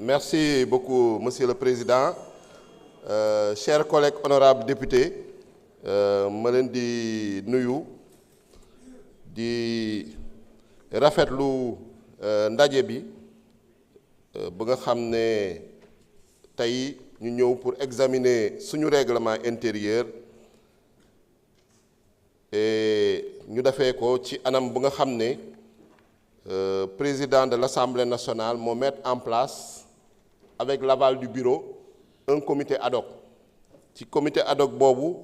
Merci beaucoup, Monsieur le Président. Chers collègues honorables députés, ma leen di nuyu di rafetlu ndaje bi ba nga xam ne tey ñu ñëw pour examiner suñu règlement intérieur et ñu defee ko ci anam bu nga xam ne président de l'Assemblée nationale moo mettre en place avec l'aval du bureau un comité ad hoc. Ci comité ad hoc boobu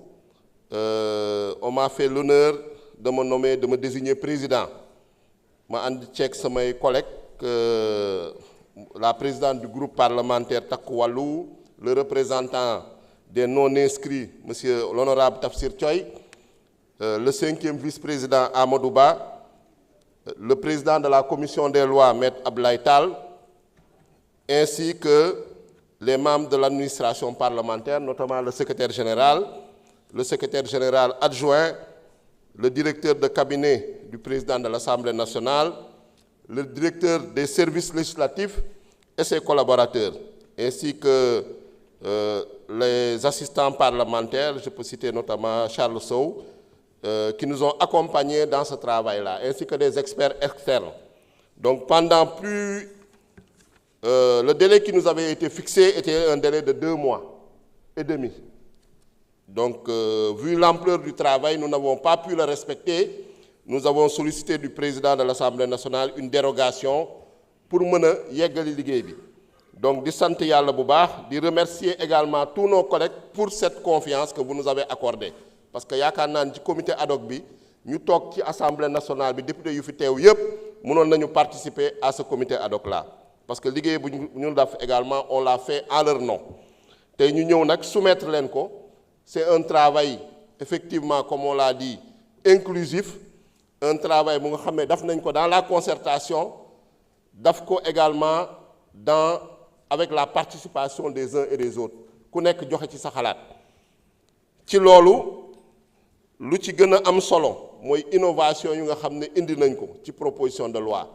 on m'a fait l'honneur de me nommer, de me désigner président. Ma ànd ceeg samay collègues la présidente du groupe parlementaire Takku Wallu, le représentant des non-inscrits, monsieur l'honorable Tafsir Thioye, le 5e vice-président Amadou Ba, le président de la commission des lois, Maître Abdoulaye Tall, ainsi que les membres de l'administration parlementaire, notamment le secrétaire général adjoint, le directeur de cabinet du président de l'Assemblée nationale, le directeur des services législatifs et ses collaborateurs, ainsi que les assistants parlementaires, je peux citer notamment Charles Sow, qui nous ont accompagnés dans ce travail-là, ainsi que des experts externes. Donc pendant le délai qui nous avait été fixé était un délai de 2 mois et demi. Donc vu l'ampleur du travail, nous n'avons pas pu le respecter. Nous avons sollicité du président de l'Assemblée nationale une dérogation pour mën a yeggali liggéey bi. Donc di sant Yàlla bu baax, di remercier également tous nos collègues pour cette confiance que vous nous avez accordée. Parce que yaakaar naa ci comité ad hoc bi ñu toog ci Assemblée nationale bi député yu fi teew yépp mënoon nañu participer à ce comité ad hoc là. Parce que liggéey bu ñu def également on l'a fait en leur nom. Tey ñu ñëw nag soumettre leen ko, c'est un travail effectivement comme on l'a dit inclusif, un travail bu nga xam ne daf nañ ko dans la concertation, daf ko également avec la participation des uns et des autres ku nekk joxe ci sa xalaat. Ci loolu lu ci gën a am solo mooy innovation yu nga xam ne indi nañ ko ci proposition de loi.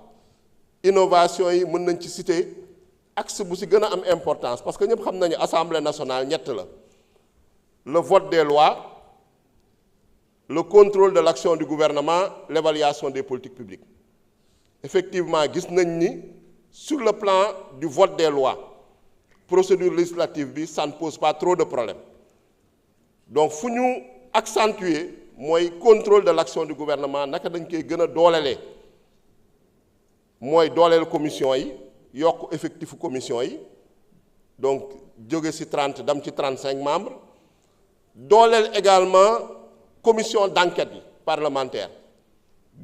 Innovation yi mën nañ ci citer axe bu ci gën a am importance parce que ñëpp xam nañu Assemblée nationale ñett la: le vote des lois, le contrôle de l'action du gouvernement, l'évaluation des politiques publiques. Effectivement gis nañ ni sur le plan du vote des lois, procédure législative bi ça ne pose pas trop de problèmes. Donc fu ñu accentuer mooy contrôle de l'action du gouvernement, naka dañ koy gën a doolelee mooy dooleel commission yi, yokk effectif commission yi, donc jóge ci 30 dem ci 35 membres, dooleel également commission d'enquête yi parlementaire,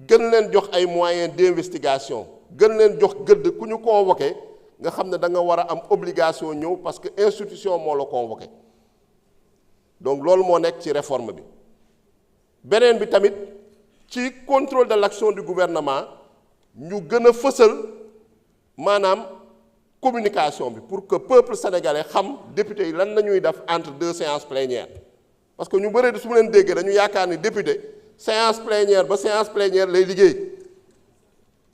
gën leen jox ay moyens d'investigation, gën leen jox gëdd ku ñu convoqué nga xam ne da nga war a am obligation ñëw parce que institution moo la convoqué. Donc loolu moo nekk ci réforme bi. Beneen bi tamit ci contrôle de l'action du gouvernement ñu gën a fësal maanaam communication bi pour que peuple sénégalais xam député yi lan la ñuy def entre 2 séances plénières. Parce que ñu bëri su ma leen déggee dañu yaakaar ni député séance plénière ba séance plénière lay liggéey.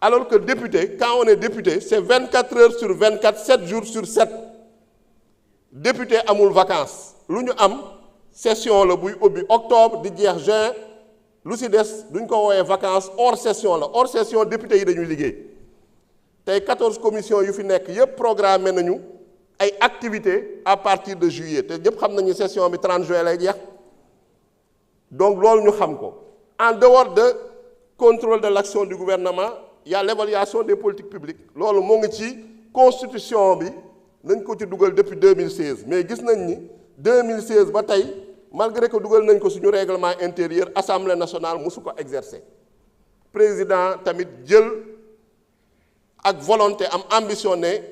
Alors que député, quand on est député, c'est 24 heures sur 24, 7 jours sur 7. Député amul vacances. Lu ñu am session la buy ubbi octobre di jeex juin, lu ci des duñ ko woowee vacances hors session la. Hors session député yi dañuy liggéey. Tey 14 commissions yu fi nekk yépp programmé nañu ay activités à partir de juillet. Te ñépp xam nañu session bi 30 juillet lay jeex. Donc loolu ñu xam ko. En dehors de contrôle de l'action du gouvernement, il y a l'évaluation des politiques publiques. Loolu moo ngi ci constitution bi nañ ko ci dugal depuis 2016 mais gis nañ ni 2016 ba tey malgré que dugal nañ ko suñu règlement intérieur Assemblée nationale mosu ko exercer. Président tamit jël ak volonté am ambitionné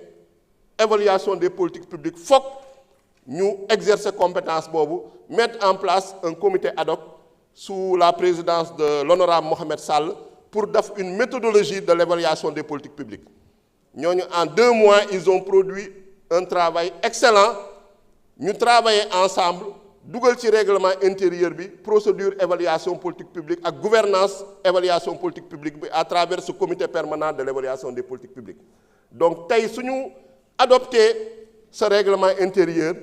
évaluation des politiques publiques fokk ñu exercer compétence boobu, mettre en place un comité ad hoc sous la présidence de l'honorable Mohamed Sall pour def une méthodologie de l'évaluation des politiques publiques. Ñooñu en 2 mois ils ont produit un travail excellent. Ñu travailler ensemble dugal ci règlement intérieur bi procédure évaluation politique publique ak gouvernance évaluation politique publique bi à travers ce comité permanent de l'évaluation des politiques publiques. Donc tey suñu adopter ce règlement intérieur,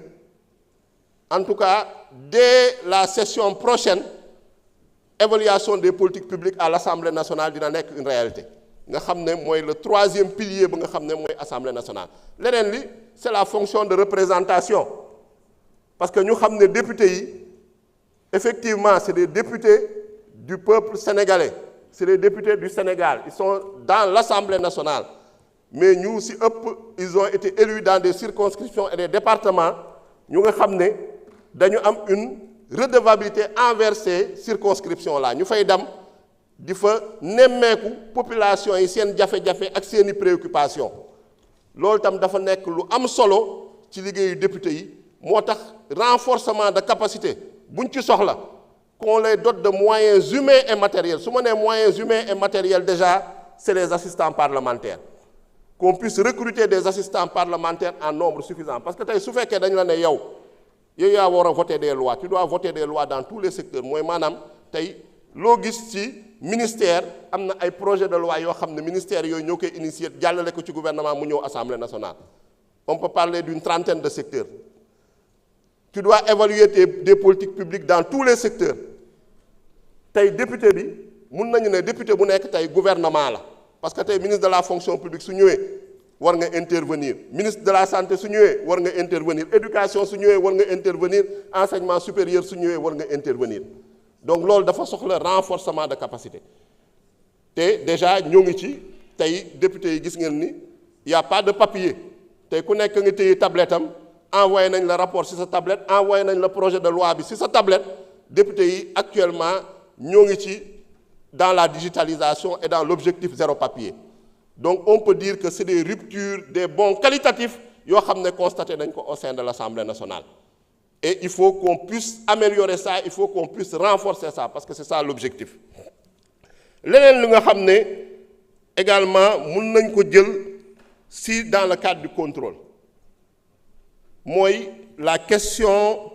en tout cas, dès la session prochaine, évaluation des politiques publiques à l'Assemblée nationale dina nekk une réalité. Nga xam ne mooy le troisième pilier ba nga xam ne mooy Assemblée nationale. Leneen li c'est la fonction de représentation parce que ñu xam ne députés yi effectivement c'est des députés du peuple sénégalais, c'est des députés du Sénégal, ils sont dans l'Assemblée nationale, mais ñu si ëpp ils ont été élus dans des circonscriptions et des départements ñu nga xam ne dañu am une redevabilité envers ces circonscriptions là ñu fay dem di fa nemmeeku population yi seen jafe-jafe ak seeni préoccupation loolu tam dafa nekk lu am solo ci liggéeyu député yi moo tax renforcement de capacité buñ ci soxla qu'on les dote de moyens humains et matériels su ma nee moyens humains et matériels déjà c'est les assistants parlementaires qu'on puisse recruter des assistants parlementaires en nombre suffisant parce que tey su fekkee dañu la ne yow yaa war a voter des lois tu dois voter des lois dans tous les secteurs mooy maanaam tey loo gis ci ministère am na ay projet de loi yoo xam ne ministère yooyu ñoo koy initier jàllale ko ci gouvernement mu ñëw assemblée nationale on peut parler d'une trentaine de secteurs tu dois évaluer des politiques publiques dans tous les secteurs tey député bi mun nañu ne député bu nekk tey gouvernement la parce que tey ministre de la fonction publique su ñëwee war nga intervenir ministre de la santé su ñëwee war nga intervenir éducation su ñëwee war nga intervenir enseignement supérieur su ñëwee war nga intervenir donc loolu dafa soxla renforcement de capacité te déjà ñoo ngi ci tey député yi gis ngeen ni y a pas de papier tey ku nekk nga téye tablette am envoyé nañ la rapport ci sa tablette envoyé nañ la projet de loi bi ci sa tablette député yi actuellement ñoo ngi ci dans la digitalisation et dans l'objectif zéro papier donc on peut dire que c'est des ruptures des bons qualitatifs yoo xam ne constaté nañ ko au sein de l'Assemblée nationale et il faut qu'on puisse améliorer ça il faut qu'on puisse renforcer ça parce que c'est ça l'objectif leneen li nga xam ne également mun nañ ko jël si dans le cadre du contrôle mooy la question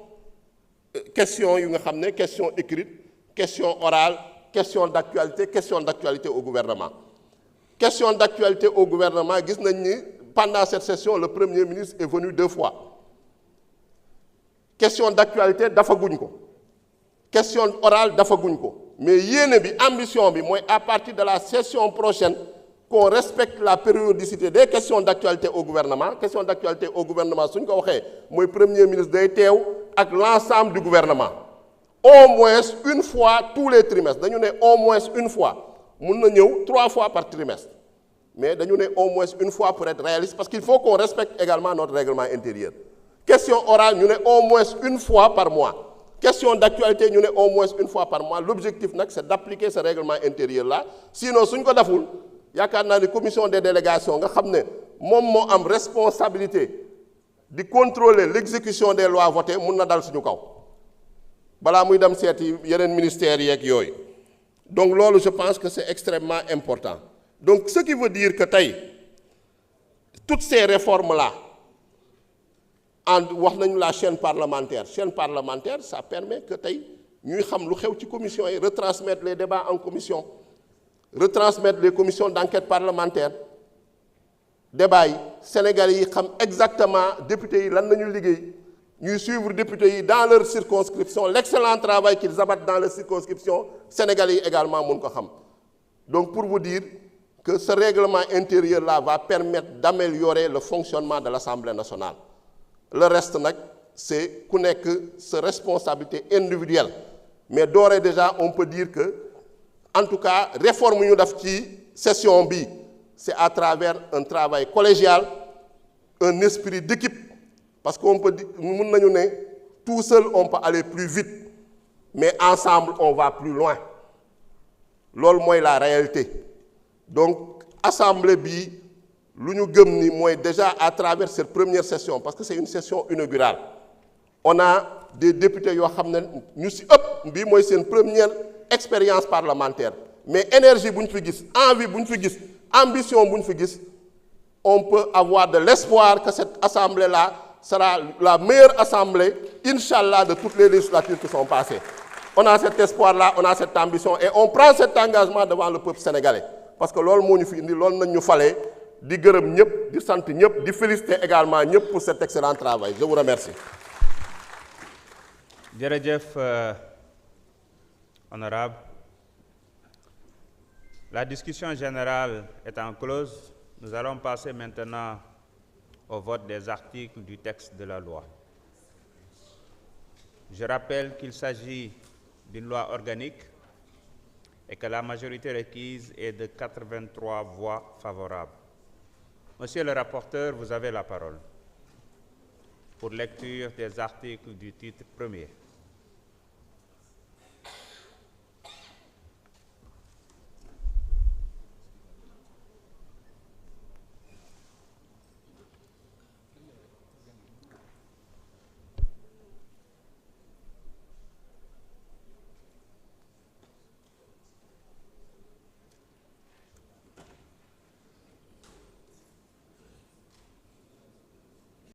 yu nga xam ne question écrite question orale question d'actualité au gouvernement question d'actualité au gouvernement gis nañ ni pendant cette session le Premier ministre est venu 2 fois question d'actualité dafa guñ ko question orale dafa guñ ko mais yéene bi ambition bi mooy à partir de la session prochaine qu'on respecte la périodicité des questions d'actualité au gouvernement question d'actualité au gouvernement suñ ko waxee mooy Premier ministre day teew ak l'ensemble du gouvernement au moins une fois tous les trimestres dañu ne au moins une fois mun na ñëw 3 fois par trimestre mais dañu ne au moins une fois pour être réaliste parce qu'il faut qu'on respecte également notre règlement intérieur question orale ñu ne au moins une fois par mois question d'actualité ñu ne au moins une fois par mois l'objectif nag c'est d'appliquer ce règlement intérieur là sinon suñ ko deful yaakaar naa ni commission des délégations nga xam ne moom moo am responsabilité di contrôler l'exécution des lois votées mun na dal suñu kaw balaa muy dem seeti yeneen ministères yeeg yooyu donc loolu je pense que c'est extrêmement important donc ce qui veut dire que tey toutes ces réformes là wax nañu la chaîne parlementaire ça permet que tey ñuy xam lu xew ci commission yi retransmettre les débats en commission retransmettre les commissions d'enquête parlementaire débats yi Sénégalais yi xam exactement députés yi lan nañu liggéey ñuy suivre députés yi dans leur circonscription l'excellent travail qu'ils abattent dans leur circonscription Sénégalais yi également mun ko xam donc pour vous dire que ce règlement intérieur là va permettre d'améliorer le fonctionnement de l'Assemblée nationale le reste nag c'est ku nekk sa responsabilité individuelle mais d'ores et déjà on peut dire que en tout cas réforme ñu def ci session bi c'est à travers un travail collégial un esprit d'équipe parce qu'on peut dire mun nañu ne tout seul on peut aller plus vite mais ensemble on va plus loin loolu mooy la réalité donc assemblée bi lu ñu gëm ni mooy déjà à travers cette première session parce que c'est une session inaugurale on a des députés yoo xam ne ñu ci ëpp bii mooy seen première expérience parlementaire mais énergie bu ñu fi gis envie bu ñu fi gis ambition bu ñu fi gis on peut avoir de l'espoir que cette assemblée-là sera la meilleure assemblée inchallah de toutes les législatures qui sont passées on a cet espoir-là on a cette ambition et on prend cet engagement devant le peuple sénégalais parce que loolu moo ñu fi indi loolu nañ ñu falee di gërëm ñëpp di sant ñëpp di féliciter également ñëpp pour cet excellent travail. Je vous remercie. Jërëjëf, honorable. La discussion générale étant close, nous allons passer maintenant au vote des articles du texte de la loi. Je rappelle qu'il s'agit d'une loi organique et que la majorité requise est de 83 voix favorables. Monsieur le rapporteur, vous avez la parole pour lecture des articles du titre premier.